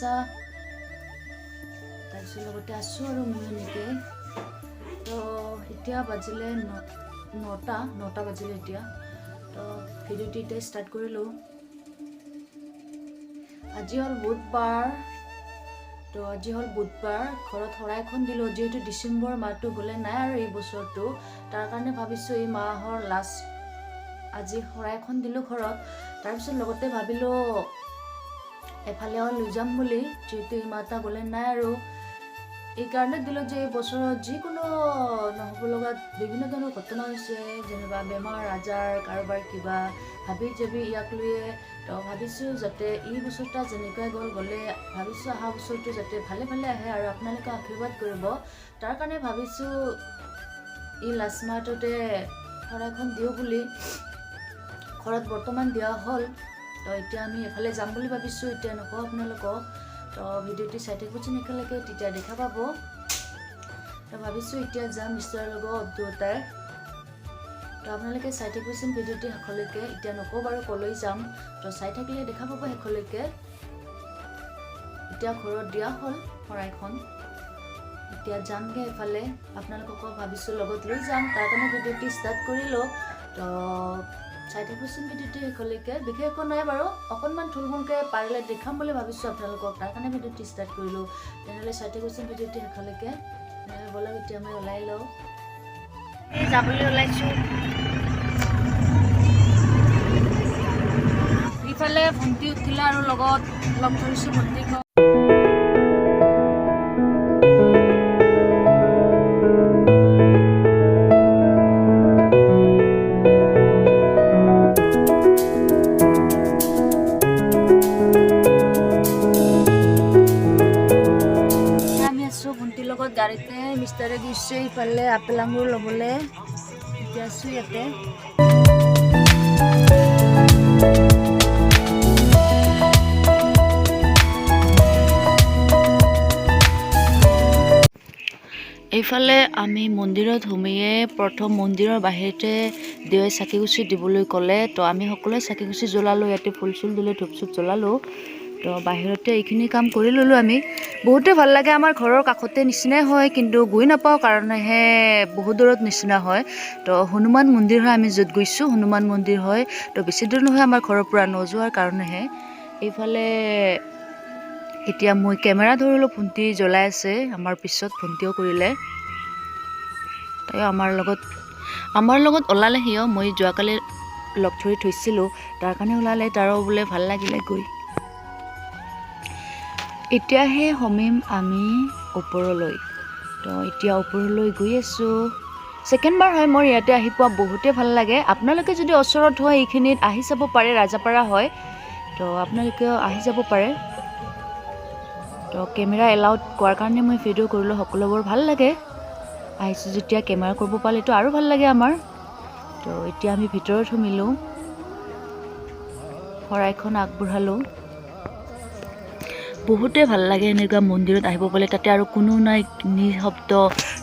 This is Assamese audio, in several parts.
আছা তাৰপিছত লগতে আছোঁ আৰু মই এনেকৈ তো এতিয়া বাজিলে 9টা বাজিলে এতিয়া তো ভিডিঅ'টো এতিয়া ষ্টাৰ্ট কৰিলোঁ আজি হ'ল বুধবাৰ তো আজি হ'ল বুধবাৰ ঘৰত শৰাইখন দিলোঁ যিহেতু ডিচেম্বৰ মাহটো গ'লে নাই আৰু এই বছৰটো তাৰ কাৰণে ভাবিছোঁ এই মাহৰ লাষ্ট আজি শৰাইখন দিলোঁ ঘৰত তাৰপিছত লগতে ভাবিলোঁ এফালেও লৈ যাম বুলি যিহেতু এই মাহটা গ'লে নাই আৰু এই কাৰণে দিলোঁ যে এই বছৰত যিকোনো নহ'ব লগা বিভিন্ন ধৰণৰ ঘটনা হৈছে যেনিবা বেমাৰ আজাৰ কাৰোবাৰ কিবা হাবি জাবি ইয়াক লৈয়ে তো ভাবিছোঁ যাতে এই বছৰটা যেনেকৈ গ'লে ভাবিছোঁ অহা বছৰটো যাতে ভালে ভালে আহে আৰু আপোনালোকে আশীৰ্বাদ কৰিব তাৰ কাৰণে ভাবিছোঁ এই লাষ্ট মাহটোতে শৰাইখন দিওঁ বুলি ঘৰত বৰ্তমান দিয়া হ'ল তো এতিয়া আমি এফালে যাম বুলি ভাবিছোঁ এতিয়া নকওঁ আপোনালোকক তো ভিডিঅ'টো চাই থাকিবচোন একেলগে তেতিয়া দেখা পাব তো ভাবিছোঁ এতিয়া যাম মিষ্টাৰৰ লগত দুয়োটাই তো আপোনালোকে চাই থাকিবচোন ভিডিঅ'টো শেষলৈকে এতিয়া নকওঁ বাৰু ক'লৈ যাম তো চাই থাকিলে দেখা পাব শেষলৈকে এতিয়া ঘৰত দিয়া হ'ল শৰাইখন এতিয়া যামগৈ এফালে আপোনালোককো ভাবিছোঁ লগত লৈ যাম তাৰ কাৰণে ভিডিঅ'টো ষ্টাৰ্ট কৰিলোঁ তো চাই থাকিবচোন ভিডিঅ'টো শেষলৈকে বিশেষ একো নাই বাৰু অকণমান থুলমূলকৈ পাৰিলে দেখাম বুলি ভাবিছোঁ আপোনালোকক তাৰ কাৰণে ভিডিঅ'টো ষ্টাৰ্ট কৰিলোঁ তেনেহ'লে চাই থাকিবচোন ভিডিঅ'টো শেষলৈকে ব'লক এতিয়া মই ওলাই লওঁ যাবলৈ ওলাইছোঁ ইফালে ভণ্টি উঠিলে আৰু লগত লগ ধৰিছোঁ ভণ্টিক গাড়ীতে মিষ্টাৰে গৈছে ইফালে আপেল আঙুৰ ল'বলৈ এতিয়া আছোঁ ইয়াতে এইফালে আমি মন্দিৰত সোমাইয়ে প্ৰথম মন্দিৰৰ বাহিৰতে দেৱে চাকিগছি দিবলৈ ক'লে তো আমি সকলোৱে চাকিগছি জ্বলালোঁ ইয়াতে ফুল চুল দিলে ধূপ চুপ জ্বলালোঁ তো বাহিৰতে এইখিনি কাম কৰি ল'লোঁ আমি বহুতে ভাল লাগে আমাৰ ঘৰৰ কাষতে নিচিনাই হয় কিন্তু গৈ নাপাওঁ কাৰণেহে বহুত দূৰত নিচিনা হয় তো হনুমান মন্দিৰ হয় আমি য'ত গৈছোঁ হনুমান মন্দিৰ হয় তো বেছি দূৰ নহয় আমাৰ ঘৰৰ পৰা নোযোৱাৰ কাৰণেহে এইফালে এতিয়া মই কেমেৰা ধৰিলোঁ ভণ্টি জ্বলাই আছে আমাৰ পিছত ভণ্টিও কৰিলে তাই আমাৰ লগত ওলালে সিও মই যোৱাকালি লগ ধৰি থৈছিলোঁ তাৰ কাৰণে ওলালে তাৰো বোলে ভাল লাগিলে গৈ এতিয়াহে সোমাম আমি ওপৰলৈ তো এতিয়া ওপৰলৈ গৈ আছোঁ ছেকেণ্ডবাৰ হয় মোৰ ইয়াতে আহি পোৱা বহুতেই ভাল লাগে আপোনালোকে যদি ওচৰত হয় এইখিনিত আহি যাব পাৰে ৰাজাপাৰা হয় তো আপোনালোকেও আহি যাব পাৰে তো কেমেৰা এলাউড কৰাৰ কাৰণে মই ভিডিঅ' কৰিলোঁ সকলোবোৰ ভাল লাগে আহিছোঁ যেতিয়া কেমেৰা কৰিব পালেতো আৰু ভাল লাগে আমাৰ তো এতিয়া আমি ভিতৰত সোমালোঁ শৰাইখন আগবঢ়ালোঁ বহুতে ভাল লাগে এনেকুৱা মন্দিৰত আহিব পালে তাতে আৰু কোনো নাই নিঃশব্দ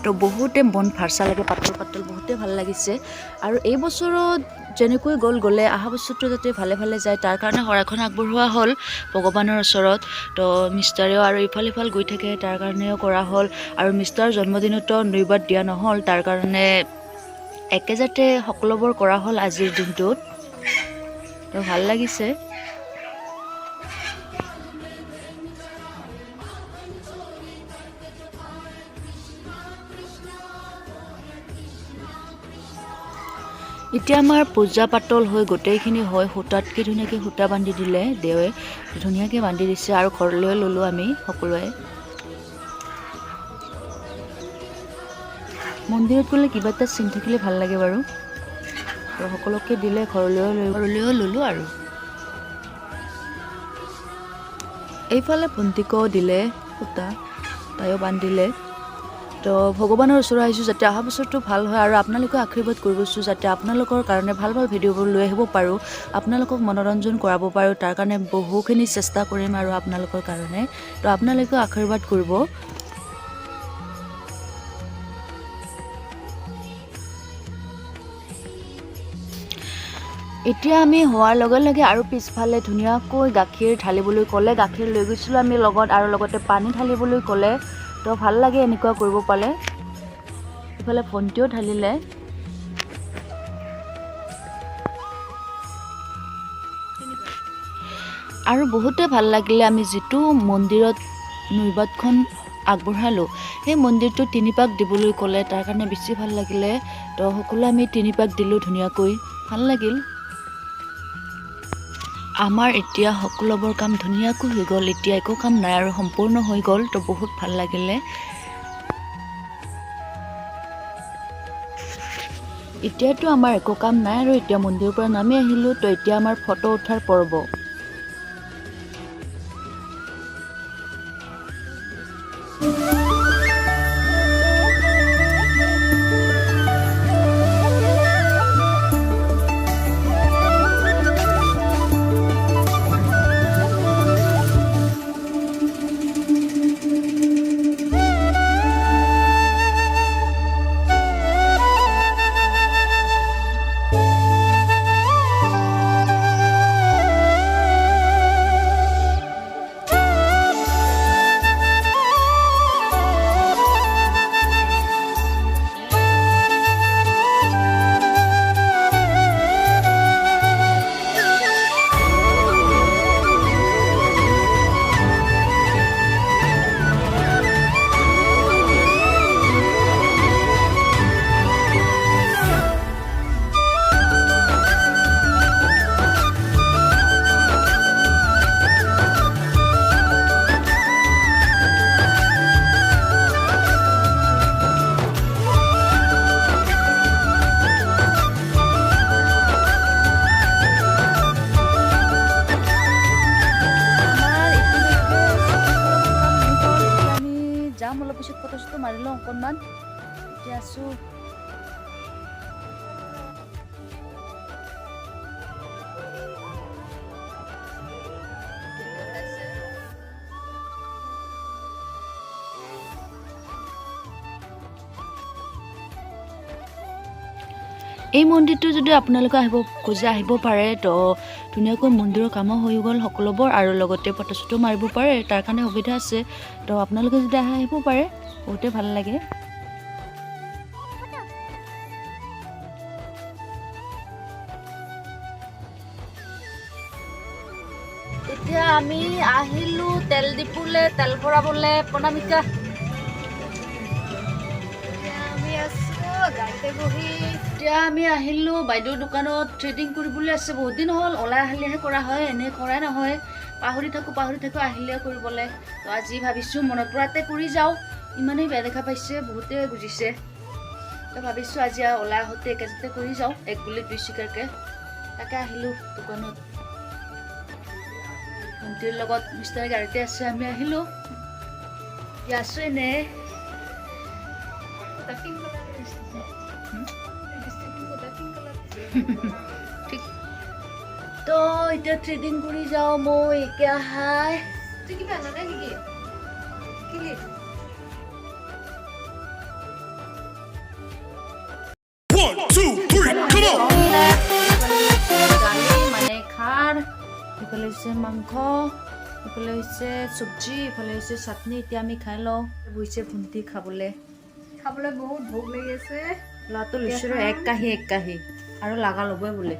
তো বহুতে মন ভাৰচা লাগে পাতল পাতল বহুতে ভাল লাগিছে আৰু এই বছৰত যেনেকৈ গ'লে অহা বছৰটো যাতে ভালে ভালে যায় তাৰ কাৰণে শৰাইখন আগবঢ়োৱা হ'ল ভগৱানৰ ওচৰত তো মিষ্টাৰেও আৰু ইফাল সিফাল গৈ থাকে তাৰ কাৰণেও কৰা হ'ল আৰু মিষ্টাৰ জন্মদিনতো নৈবাদ দিয়া নহ'ল তাৰ কাৰণে একেজাতে সকলোবোৰ কৰা হ'ল আজিৰ দিনটোত তো ভাল লাগিছে এতিয়া আমাৰ পূজা পাতল হৈ গোটেইখিনি হয় সূতাতকৈ ধুনীয়াকৈ সূতা বান্ধি দিলে দেৱে ধুনীয়াকৈ বান্ধি দিছে আৰু ঘৰলৈ ল'লোঁ আমি সকলোৱে মন্দিৰত গ'লে কিবা এটা চিন থাকিলে ভাল লাগে বাৰু তো সকলোকে দিলে ঘৰলৈও ল'লোঁ আৰু এইফালে ভণ্টিকো দিলে সূতা তাইও বান্ধিলে তো ভগৱানৰ ওচৰত আহিছোঁ যাতে অহা বছৰটো ভাল হয় আৰু আপোনালোকে আশীৰ্বাদ কৰিবছোঁ যাতে আপোনালোকৰ কাৰণে ভাল ভাল ভিডিঅ'বোৰ লৈ আহিব পাৰোঁ আপোনালোকক মনোৰঞ্জন কৰাব পাৰোঁ তাৰ কাৰণে বহুখিনি চেষ্টা কৰিম আৰু আপোনালোকৰ কাৰণে তো আপোনালোকেও আশীৰ্বাদ কৰিব এতিয়া আমি হোৱাৰ লগে লগে আৰু পিছফালে ধুনীয়াকৈ গাখীৰ ঢালিবলৈ ক'লে, গাখীৰ লৈ গৈছিলোঁ আমি লগত, আৰু লগতে পানী ঢালিবলৈ ক'লে। তো ভাল লাগে এনেকুৱা কৰিব পালে। ইফালে ভণ্টিও ঢালিলে। আৰু বহুতে ভাল লাগিলে আমি যিটো মন্দিৰত নৈবাতখন আগবঢ়ালোঁ, সেই মন্দিৰটো 3 পাক দিবলৈ ক'লে, তাৰ কাৰণে বেছি ভাল লাগিলে। তো সকলোৱে আমি 3 পাক দিলোঁ ধুনীয়াকৈ, ভাল লাগিল। আমাৰ এতিয়া সকলোবোৰ কাম ধুনীয়াকৈ হৈ গ'ল, এতিয়া একো কাম নাই আৰু সম্পূৰ্ণ হৈ গ'ল। তো বহুত ভাল লাগিলে। এতিয়াতো আমাৰ একো কাম নাই আৰু এতিয়া মন্দিৰৰ পৰা নামি আহিলোঁ। তো এতিয়া আমাৰ ফটো উঠাৰ পৰ্ব। অলপ পিছত ফটো চটো মাৰি লওঁ অকণমান। এতিয়া আছোঁ এই মন্দিৰটো যদি আপোনালোকে আহিব খোজে আহিব পাৰে। তো ধুনীয়াকৈ মন্দিৰৰ কামো হৈ গ'ল সকলোবোৰ, আৰু লগতে ফটো চটো মাৰিব পাৰে, তাৰ কাৰণে সুবিধা আছে। তো আপোনালোকে যদি আহিব পাৰে, বহুতে ভাল লাগে। এতিয়া আমি আহিলোঁ তেল ডিপুলে, তেল ভৰাবলৈ। প্ৰণামিকা এতিয়া আমি আহিলোঁ বাইদেউৰ দোকানত। থ্ৰেডিং কৰিবলৈ আছে, বহুত দিন হ'ল, ওলাই আহিলেহে কৰা হয়, এনেই কৰাই নহয়। পাহৰি থাকোঁ আহিলে কৰিবলৈ। তো আজি ভাবিছোঁ মনত পৰাতে কৰি যাওঁ। ইমানেই বেয়া দেখা পাইছে, বহুতে বুজিছে। তো ভাবিছোঁ আজি ওলাই আহোঁতে একেজতে কৰি যাওঁ, 1 গুলিত 2 চিকাৰকৈ। তাকে আহিলোঁ দোকানত। ভণ্টিৰ লগত মিষ্টাৰ গাড়ীতে আছে, আমি আহিলোঁ। এতিয়া আছোঁ এনেই। ঠিক তো এতিয়া থ্ৰেডিং কৰি যাওঁ মই এতিয়া। হাই কিবা নালাগে নেকি? দালি মানে খাৰ, ইফালে হৈছে মাংস, ইফালে হৈছে চব্জি, ইফালে হৈছে চাটনি। এতিয়া আমি খাই লওঁ। বহিছে ভণ্টি খাবলৈ বহুত ভোক লাগি আছে। ল'ৰাটো লৈছোঁ 1 কাঁহী আৰু লাগা ল'বই বোলে।